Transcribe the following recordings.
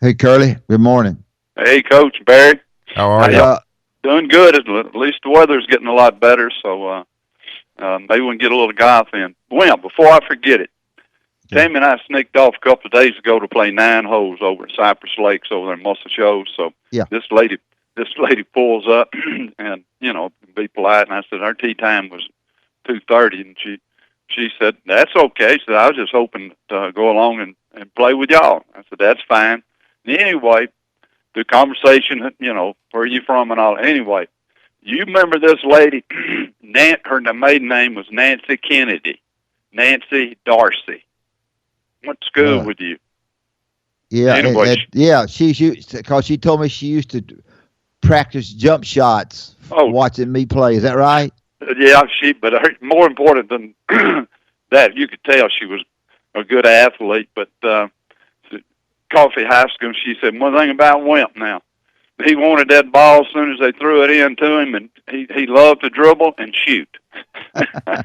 Hey, Curly. Good morning. Hey, Coach Barry. How How are y'all you? doing? Good. At least the weather's getting a lot better, so maybe we can get a little golf in. Well, before I forget it, Okay. Tammy and I sneaked off a couple of days ago to play 9 holes over at Cypress Lakes over there in Muscle Shoals. So Yeah. this lady pulls up and be polite, and I said our tee time was 2:30, and she said that's okay. She said I was just hoping to go along and play with y'all. I said that's fine. And anyway, the conversation, where are you from and all. Anyway, you remember this lady? Her maiden name was Nancy Kennedy, Nancy Darcy. Went to school Uh, with you. yeah. Anyway, Yeah. Because she told me she used to practice jump shots oh watching me play. Is that right? yeah, but more important than that, you could tell she was a good athlete. But Coffee High School, she said one thing about Wimp now. He wanted that ball as soon as they threw it in to him, and he loved to dribble and shoot.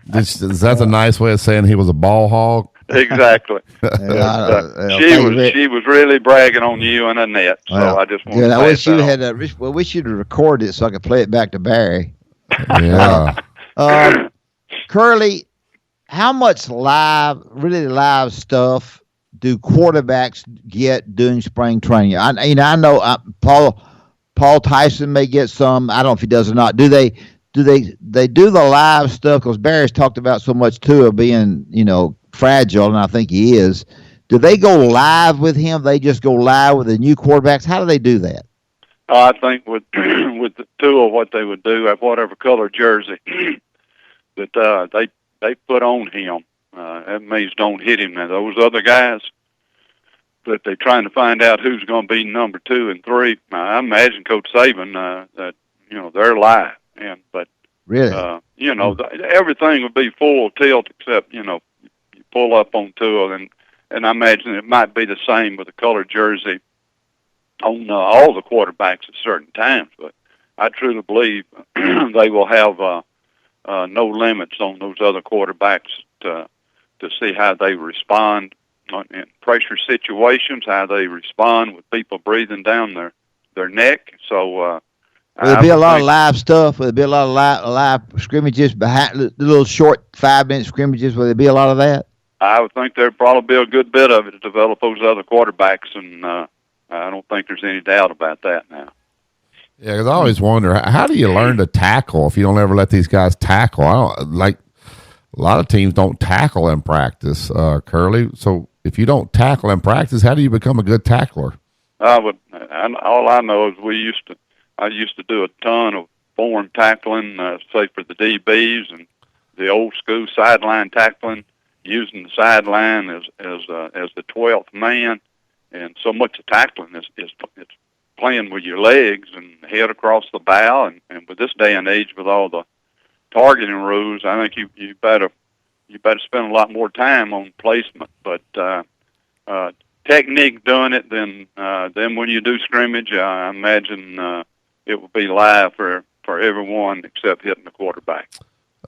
That's a nice way of saying he was a ball hog. Exactly. Thank you. She was really bragging on you and Annette, so Well, I just wanted good. to I pass wish that you on. had. Wish you'd recorded it so I could play it back to Barry. Uh, Yeah. Curly, how much really live stuff do quarterbacks get during spring training? I know Paul Tyson may get some. I don't know if he does or not. Do they do the live stuff? Because Barry's talked about so much too of being fragile, and I think he is. Do they go live with him? They just go live with the new quarterbacks. How do they do that? I think with with the two of what they would do at whatever color jersey that they put on him, that means don't hit him. Now those other guys that they're trying to find out who's going to be number 2 and 3. I imagine Coach Saban that they're live, but Really? everything would be full tilt except you pull up on two of them, and I imagine it might be the same with the color jersey on all the quarterbacks at certain times. But I truly believe they will have no limits on those other quarterbacks to see how they respond in pressure situations, how they respond with people breathing down their neck. So Will there I be a would lot of think live stuff? Will there be a lot of live scrimmages behind the little short 5-minute scrimmages? Will there be a lot of that? I would think there'd probably be a good bit of it to develop those other quarterbacks, and I don't think there's any doubt about that now. Yeah, because I always wonder, how do you learn to tackle if you don't ever let these guys tackle? I don't like a lot of teams don't tackle in practice, Curly. So if you don't tackle in practice, how do you become a good tackler? All I know is I used to do a ton of form tackling, say for the DBs and the old school sideline tackling, using the sideline as the 12th man, and so much of tackling is it's playing with your legs and head across the bow, and with this day and age with all the targeting rules, I think you better spend a lot more time on placement, but technique doing it. Then when you do scrimmage, I imagine it will be live for everyone except hitting the quarterback.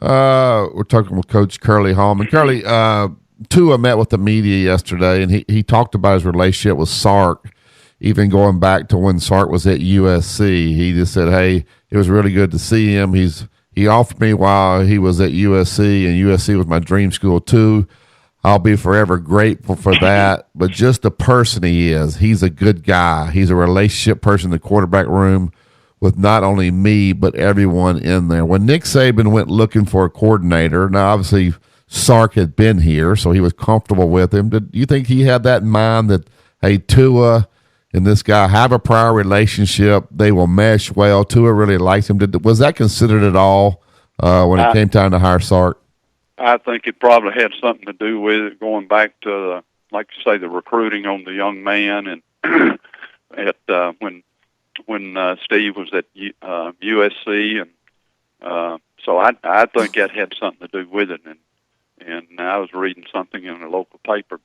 We're talking with Coach Curley Hallman. Curley, Tua met with the media yesterday, and he talked about his relationship with Sark, even going back to when Sark was at USC. He just said, hey, it was really good to see him. He offered me while he was at USC, and USC was my dream school too. I'll be forever grateful for that. But just the person he is, he's a good guy. He's a relationship person in the quarterback room with not only me, but everyone in there. When Nick Saban went looking for a coordinator, now obviously Sark had been here, so he was comfortable with him. Did you think he had that in mind that, hey, Tua and this guy have a prior relationship, they will mesh well, Tua really likes him? Was that considered at all when it came time to hire Sark? I think it probably had something to do with it, going back to, like you say, the recruiting on the young man, and when Steve was at USC, and so I think that had something to do with it. And I was reading something in a local paper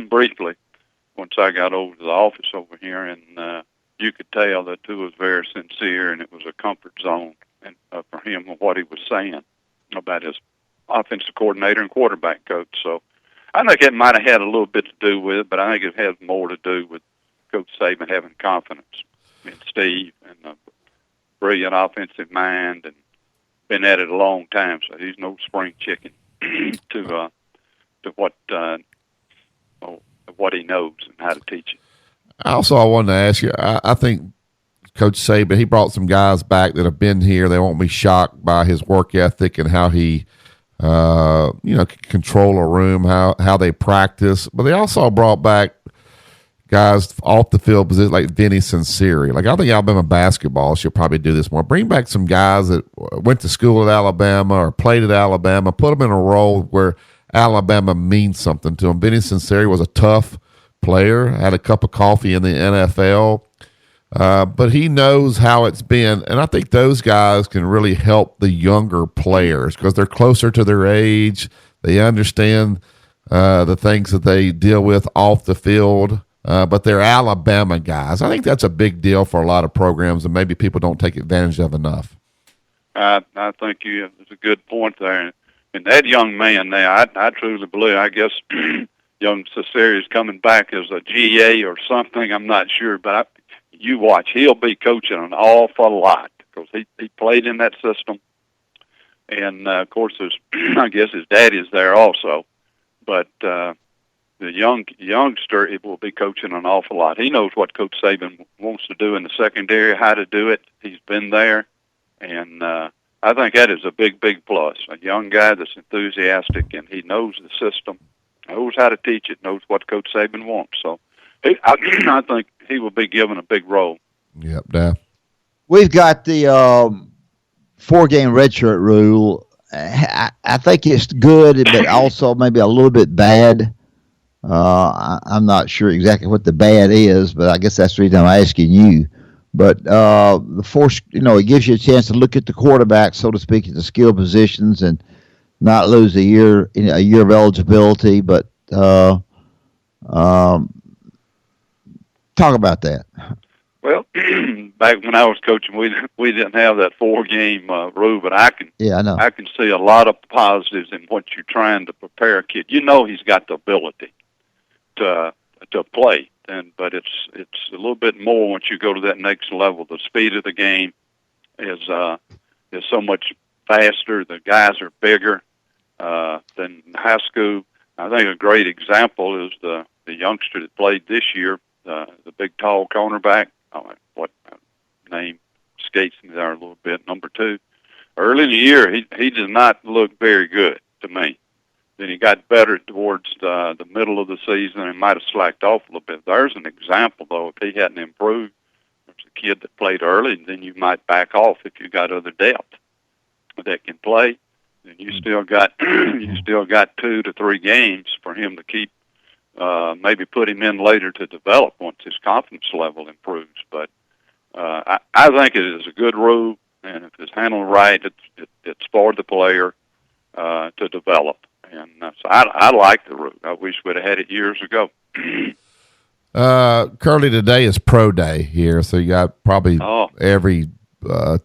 briefly once I got over to the office over here, and you could tell that Tua was very sincere, and it was a comfort zone and for him what he was saying about his offensive coordinator and quarterback coach. So I think it might have had a little bit to do with it, but I think it has more to do with Coach Saban having confidence in Steve and a brilliant offensive mind and been at it a long time. So he's no spring chicken to what he knows and how to teach it. Also, I wanted to ask you, I think Coach Saban, he brought some guys back that have been here. They won't be shocked by his work ethic and how he, can control a room, how they practice. But they also brought back guys off the field position like Vinny Sinceri. Like, I think Alabama basketball should probably do this more. Bring back some guys that went to school at Alabama or played at Alabama, put them in a role where Alabama means something to them. Vinny Sinceri was a tough player, had a cup of coffee in the NFL, but he knows how it's been. And I think those guys can really help the younger players because they're closer to their age. They understand the things that they deal with off the field. But they're Alabama guys. I think that's a big deal for a lot of programs, and maybe people don't take advantage of enough. I think it's a good point there. And that young man now, I truly believe, I guess young Cesare is coming back as a GA or something. I'm not sure, but you watch. He'll be coaching an awful lot because he played in that system. And, of course, I guess his daddy's there also. But the youngster, it will be coaching an awful lot. He knows what Coach Saban wants to do in the secondary, how to do it. He's been there, and I think that is a big, big plus. A young guy that's enthusiastic, and he knows the system, knows how to teach it, knows what Coach Saban wants. So I think he will be given a big role. Yep, Dan. We've got the 4-game redshirt rule. I think it's good, but also maybe a little bit bad. I'm not sure exactly what the bad is, but I guess that's the reason I'm asking you. But the force, it gives you a chance to look at the quarterback, so to speak, at the skill positions and not lose a year of eligibility. But talk about that. Well, back when I was coaching, we didn't have that 4-game rule, but I can see a lot of positives in what you're trying to prepare a kid. He's got the ability to play, but it's a little bit more once you go to that next level. The speed of the game is so much faster. The guys are bigger than high school. I think a great example is the youngster that played this year, the big tall cornerback. What name escapes me there a little bit. Number 2. Early in the year, he did not look very good to me. Then he got better towards the middle of the season and might have slacked off a little bit. There's an example, though. If he hadn't improved, there's a kid that played early, and then you might back off if you got other depth that can play. Then you still got 2 to 3 games for him to keep. Maybe put him in later to develop once his confidence level improves. But I think it is a good rule, and if it's handled right, it's for the player to develop. And so I like the rule. I wish we'd have had it years ago. Curly, today is pro day here, so you got probably every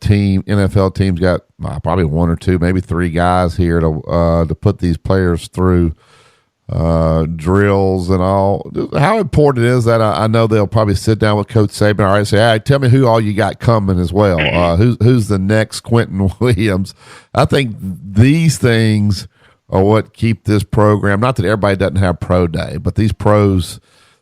team, NFL team's got probably 1 or 2, maybe 3 guys here to put these players through drills and all. How important is that? I know they'll probably sit down with Coach Saban and say, "Hey, tell me who all you got coming as well. Who's the next Quentin Williams?" I think these things are what keep this program. Not that everybody doesn't have pro day, but these pros,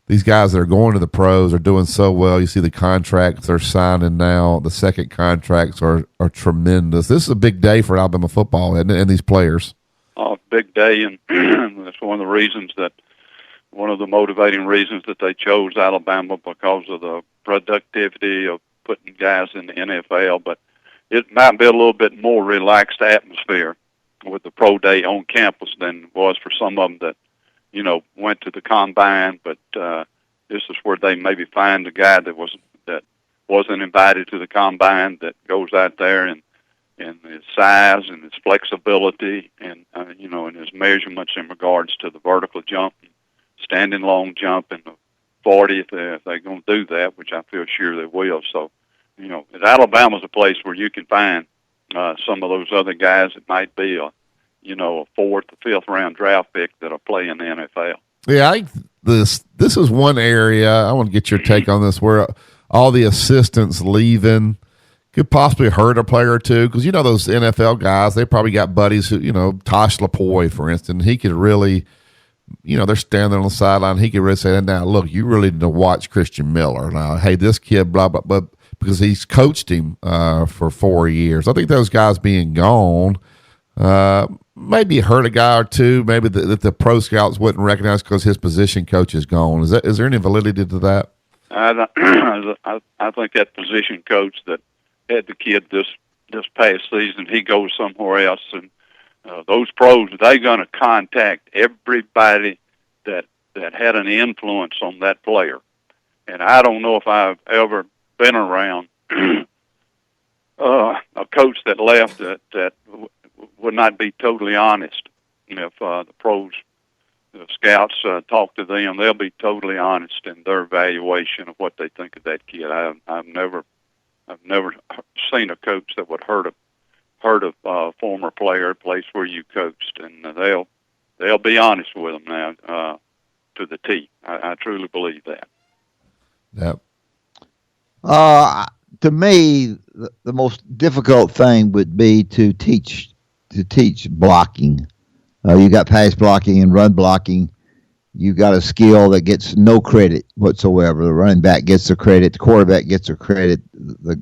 these guys that are going to the pros are doing so well. You see the contracts they're signing now. The second contracts are tremendous. This is a big day for Alabama football and these players. Oh, big day, and that's one of the motivating reasons that they chose Alabama, because of the productivity of putting guys in the NFL. But it might be a little bit more relaxed atmosphere with the pro day on campus than it was for some of them that, went to the combine. But this is where they maybe find a guy that wasn't invited to the combine, that goes out there and his size and his flexibility and and his measurements in regards to the vertical jump, standing long jump, and the 40 if they're going to do that, which I feel sure they will. So, Alabama's a place where you can find some of those other guys that might be a 4th or 5th round draft pick that'll play in the NFL. Yeah, I think this is one area I want to get your take on this, where all the assistants leaving could possibly hurt a player or two, because those NFL guys, they probably got buddies who, Tosh Lapoy, for instance, he could really, they're standing on the sideline. He could really say, now, look, you really need to watch Christian Miller. Now, hey, this kid, blah, blah, blah, because he's coached him for 4 years. I think those guys being gone maybe hurt a guy or two, maybe that the pro scouts wouldn't recognize because his position coach is gone. Is there any validity to that? I think that position coach that had the kid this past season, he goes somewhere else, and those pros, they're going to contact everybody that had an influence on that player. And I don't know if I've ever been around a coach that left that would not be totally honest. If the pros, the scouts talk to them, they'll be totally honest in their evaluation of what they think of that kid. I've never seen a coach that would hurt a former player, a place where you coached, and they'll be honest with them now to the T. I truly believe that. Yep. To me, the most difficult thing would be to teach blocking. You got pass blocking and run blocking. You got a skill that gets no credit whatsoever. The running back gets the credit. The quarterback gets the credit. The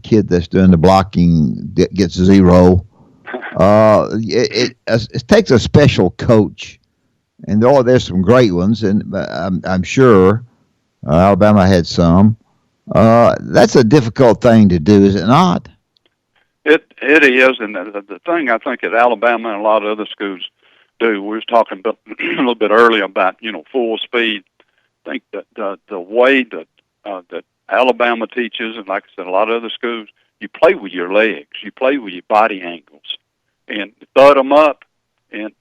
kid that's doing the blocking gets zero. It takes a special coach, and there's some great ones, and I'm sure Alabama had some. That's a difficult thing to do, is it not? It is, and the thing I think that Alabama and a lot of other schools do. We was talking about a little bit earlier about full speed. I think that the way that Alabama teaches, and like I said, a lot of other schools, you play with your legs, you play with your body angles, and thud them up, and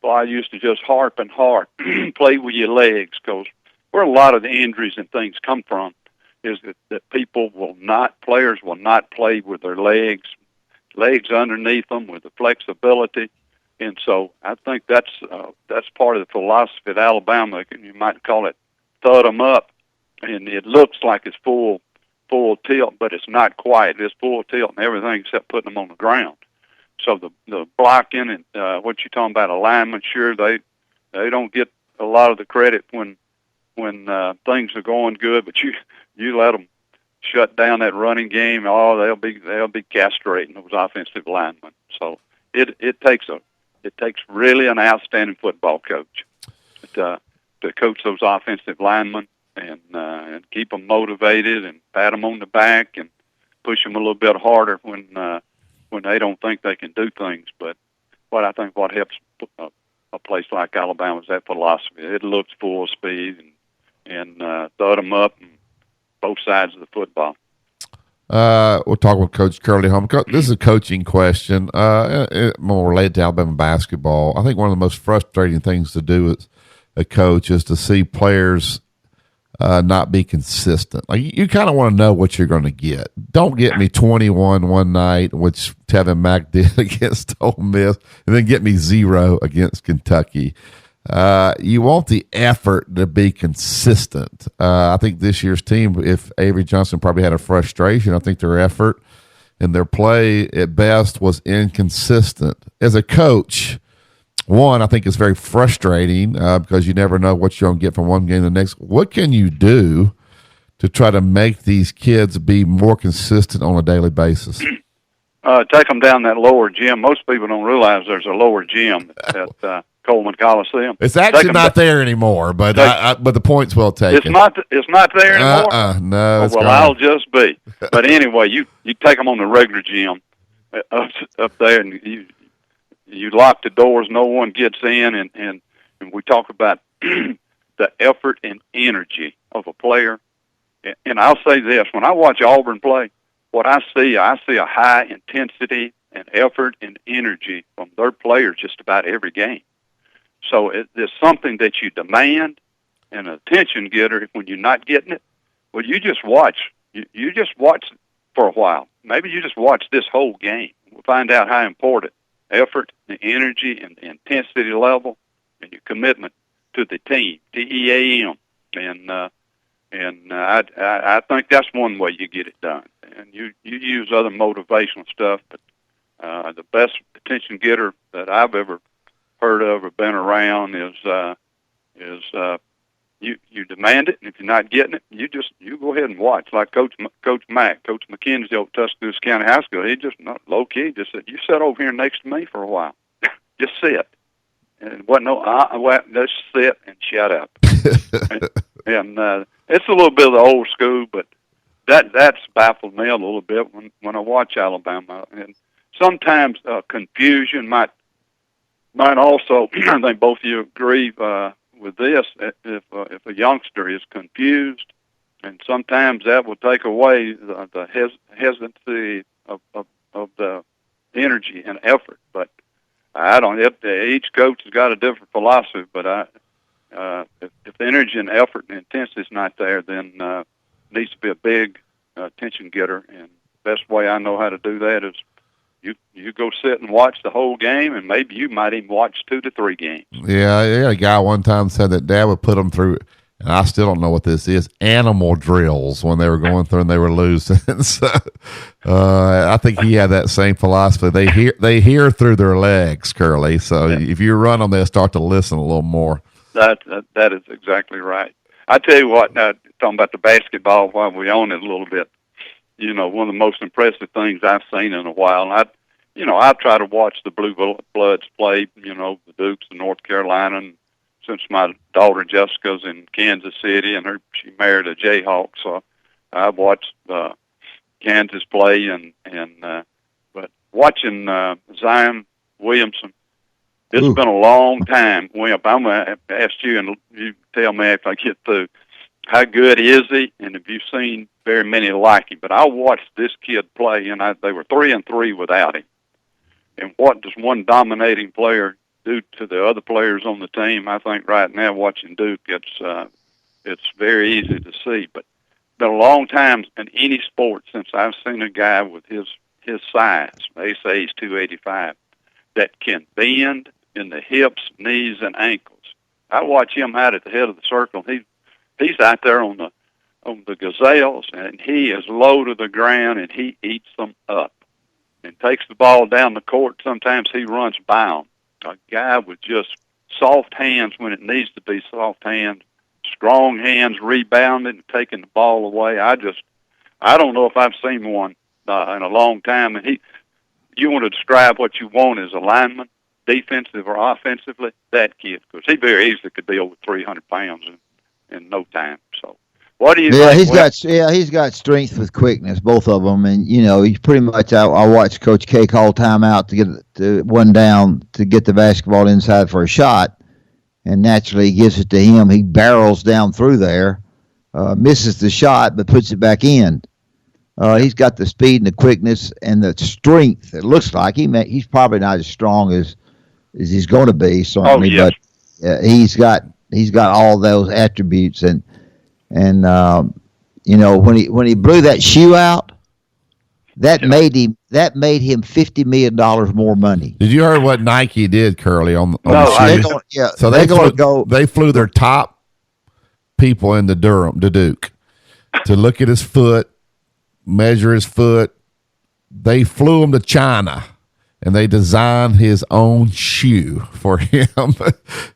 boy, I used to just harp and harp, play with your legs, because where a lot of the injuries and things come from is that players will not play with their legs underneath them with the flexibility. And so I think that's part of the philosophy at Alabama. You might call it thud them up, and it looks like it's full tilt, but it's not quite. It's full tilt and everything except putting them on the ground. So the blocking and what you're talking about, alignment, sure, they don't get a lot of the credit when things are going good, but you let them shut down that running game. Oh, they'll be castrating those offensive linemen. So it takes really an outstanding football coach to coach those offensive linemen and keep them motivated and pat them on the back and push them a little bit harder when they don't think they can do things. But I think what helps a place like Alabama is that philosophy. It looks full speed and thud them up and both sides of the football. We'll talk with Coach Curley Hallman. This is a coaching question, more related to Alabama basketball. I think one of the most frustrating things to do as a coach is to see players not be consistent. Like, you kind of want to know what you're going to get. Don't get me 21 one night, which Tevin Mack did against Ole Miss, and then get me 0 against Kentucky. You want the effort to be consistent. I think this year's team, if Avery Johnson probably had a frustration, I think their effort and their play at best was inconsistent. As a coach, one, I think it's very frustrating because you never know what you're going to get from one game to the next. What can you do to try to make these kids be more consistent on a daily basis? Take them down that lower gym. Most people don't realize there's a lower gym at Coleman Coliseum. It's actually not there anymore, but but the point's well taken. It's not there anymore. No. It's well, gone. I'll just be. But anyway, you take them on the regular gym up there, and you lock the doors. No one gets in, and we talk about the effort and energy of a player. And I'll say this: when I watch Auburn play, what I see a high intensity and effort and energy from their players just about every game. So there's something that you demand, and an attention getter when you're not getting it. Well, you just watch. You just watch for a while. Maybe you just watch this whole game. We'll find out how important effort, the energy, and the intensity level, and your commitment to the team, TEAM, and I think that's one way you get it done. And you use other motivational stuff, but the best attention getter that I've ever heard of or been around is you demand it, and if you're not getting it, you go ahead and watch. Like Coach McKenzie over Tuscaloosa County High School, he just not low key just said, "You sit over here next to me for a while, just sit." And it wasn't let's sit and shut up. and it's a little bit of the old school, but that's baffled me a little bit when I watch Alabama. And sometimes confusion might also. I think both of you agree with this. If a youngster is confused, and sometimes that will take away the hesitancy of the energy and effort. But I don't. Each coach has got a different philosophy, but if the energy and effort and intensity is not there, then needs to be a big attention getter. And the best way I know how to do that is you go sit and watch the whole game, and maybe you might even watch 2 to 3 games. Yeah, a guy one time said that Dad would put them through, and I still don't know what this is, animal drills when they were going through and they were losing. So I think he had that same philosophy. They hear through their legs, Curly. So if you run them, they'll start to listen a little more. That is exactly right. I tell you what, now talking about the basketball while we own it a little bit, one of the most impressive things I've seen in a while. And I try to watch the Blue Bloods play, the Dukes of North Carolina. And since my daughter Jessica's in Kansas City and she married a Jayhawk, so I've watched Kansas play but watching Zion Williamson, it's been a long time. Wimp, I'm gonna ask you, and you tell me if I get through. How good is he? And have you seen very many like him? But I watched this kid play, and they were 3-3 without him. And what does one dominating player do to the other players on the team? I think right now, watching Duke, it's very easy to see. But it's been a long time in any sport since I've seen a guy with his size. They say he's 285 that can bend in the hips, knees, and ankles. I watch him out at the head of the circle. He's out there on the gazelles, and he is low to the ground, and he eats them up and takes the ball down the court. Sometimes he runs by them. A guy with just soft hands when it needs to be soft hands, strong hands rebounding and taking the ball away. I don't know if I've seen one in a long time. And you want to describe what you want as a lineman, defensive or offensively, that kid, because he very easily could be over 300 pounds in no time. So, what do you think? He's got strength with quickness, both of them, and he's pretty much. I watch Coach K call timeout to get one down to get the basketball inside for a shot, and naturally he gives it to him. He barrels down through there, misses the shot, but puts it back in. He's got the speed and the quickness and the strength. It looks like he's probably not as strong as he's going to be, certainly, but he's got all those attributes. And when he blew that shoe out, that made him $50 million more money. Did you hear what Nike did, Curly, on the shoes? So they flew their top people into Duke, to look at his foot, measure his foot. They flew him to China, and they designed his own shoe for him.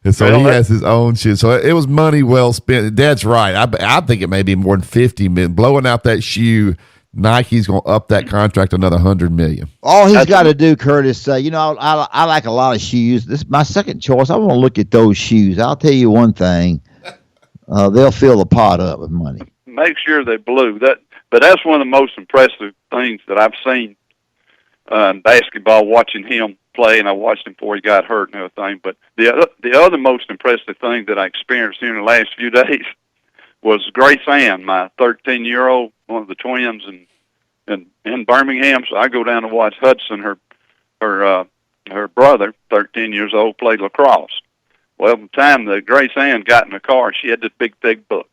And so he has his own shoe. So it was money well spent. Dad's right. I think it may be more than 50 million. Blowing out that shoe, Nike's going to up that contract another $100 million. All he's got to do, Curtis, I like a lot of shoes. This is my second choice. I want to look at those shoes. I'll tell you one thing. They'll fill the pot up with money. Make sure they're blue. But that's one of the most impressive things that I've seen in basketball, watching him play, and I watched him before he got hurt and everything. But the other most impressive thing that I experienced here in the last few days was Grace Ann, my 13-year-old, one of the twins, in Birmingham. So I go down to watch Hudson, her brother, 13 years old, play lacrosse. Well, by the time that Grace Ann got in the car, she had this big, thick book.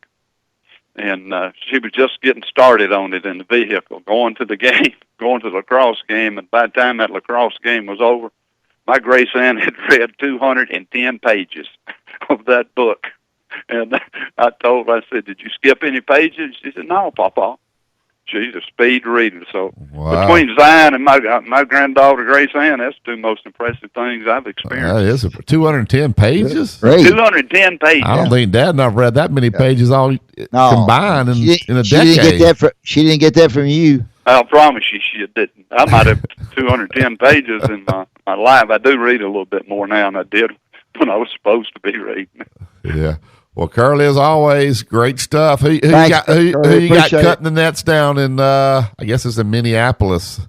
And she was just getting started on it in the vehicle, going to the lacrosse game. And by the time that lacrosse game was over, my Grace Ann had read 210 pages of that book. And I told her, I said, "Did you skip any pages?" She said, "No, Papa." She's a speed reader. So between Zion and my granddaughter Grace Ann, that's the two most impressive things I've experienced. That is 210 pages. 210 pages. I don't think Dad and I've read that many pages all combined in a decade. She didn't get that from you. I promise you, she didn't. I might have 210 pages in my life. I do read a little bit more now than I did when I was supposed to be reading. Yeah. Well, Curley, as always, great stuff. Who you got cutting the nets down in, I guess it's in Minneapolis?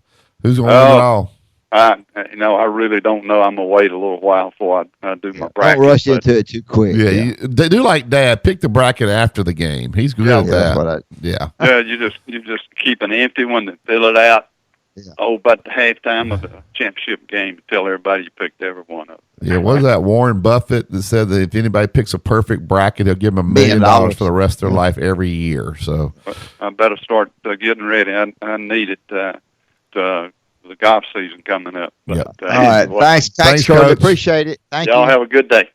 Who's going to win it all? I really don't know. I'm going to wait a little while before I do my bracket. Don't rush into it too quick. Yeah. They do like Dad. Pick the bracket after the game. He's good at that. Yeah, you just keep an empty one and fill it out. Yeah. About the halftime of the championship game, tell everybody you picked every one of them. Yeah, what was that Warren Buffett that said that if anybody picks a perfect bracket, he'll give them $1 million for the rest of their life every year. So I better start getting ready. I need it the golf season coming up. But, all right, thanks, Coach. Appreciate it. Thank you. Y'all have a good day.